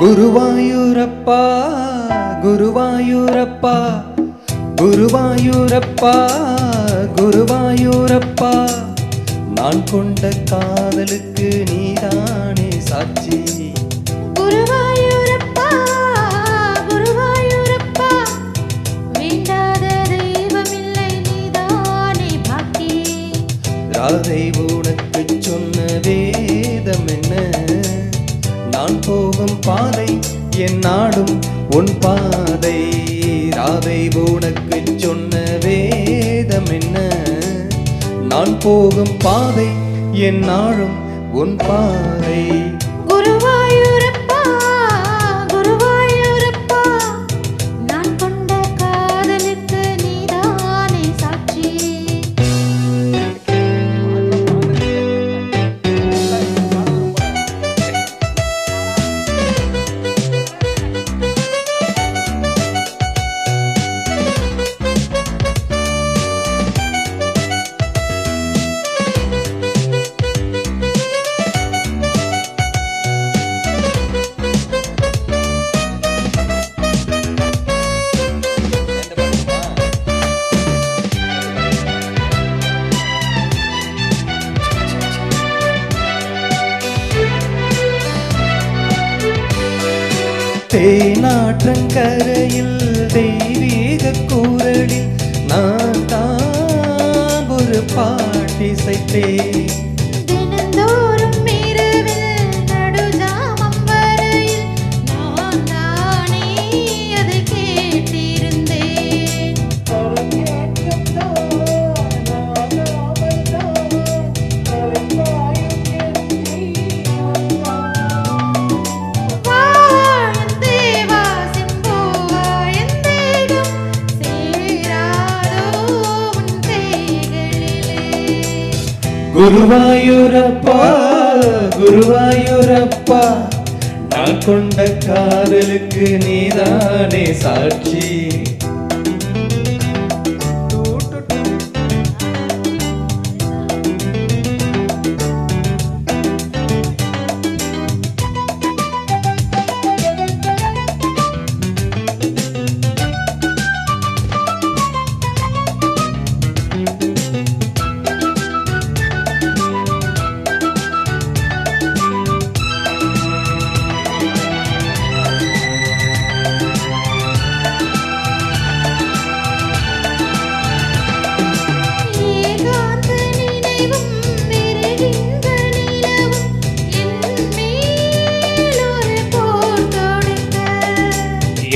குருவாயூரப்பா குருவாயூரப்பா குருவாயூரப்பா குருவாயூரப்பா நான் கொண்ட காதலுக்கு நீதானே சாட்சி. குருவாயூரப்பா குருவாயூரப்பா வேண்டாத தெய்வமில்லை நீதானே பாக்கி. ராதை உனக்கு சொன்ன வேதம் என்ன? நான் போகும் பாதை என் நாடும் உன் பாதை. ராதை உனக்கு சொன்ன வேதம் என்ன? நான் போகும் பாதை என் நாடும் உன் பாதை. குருவாயூரப்பா குருவாயூரப்பா நான் கொண்ட காதலுக்கு நீதானே சாட்சி. தேனாற்றங்கரையில் தெய்வீக கூரலில் நான் தான் ஒரு பாட்டிசைத்தேன். தினந்தோறும் இரவில் நடுஜாமம் வரையில் நான் தானே அதை கேட்டிருந்தேன். குருவாயூரப்பா குருவாயூரப்பா நான் கொண்ட காதலுக்கு நீதானே சாட்சி.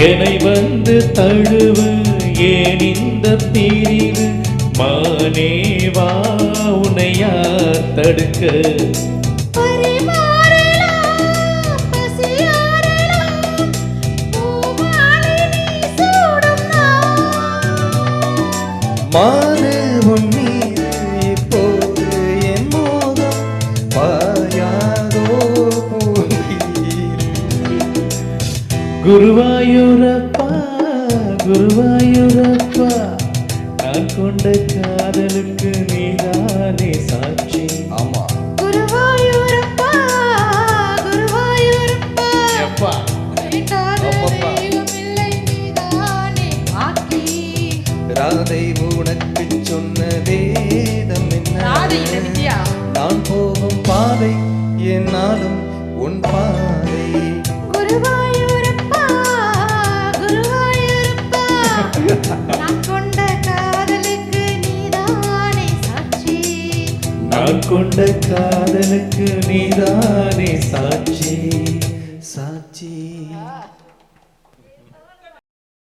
என்னை வந்து தழுவு ஏன் இந்த பிரிவு மானேவா உன்னை யார் தடுக்க. மாறு உன் மீது இப்போது என் மோகம் பாயாதோ குருவாயூரப்பா குருவாயூரப்பா நான் கொண்ட காதலுக்கு நீதானே சாட்சி. ஆமா குருவாயூரப்பா குருவாயூரப்பா எப்பா தெய்வமில்லை நீதானே பாக்கி. ராதை உனக்கு சொன்ன வேதம் என்ன? நான் போகும் பாதை என்னாலும் உன் பாதை. குருவாயூரப்பா குருவாயூரப்பா நான் கொண்ட காதலுக்கு நீதானே சாட்சி. நான் கொண்ட காதலுக்கு நீதானே சாட்சி.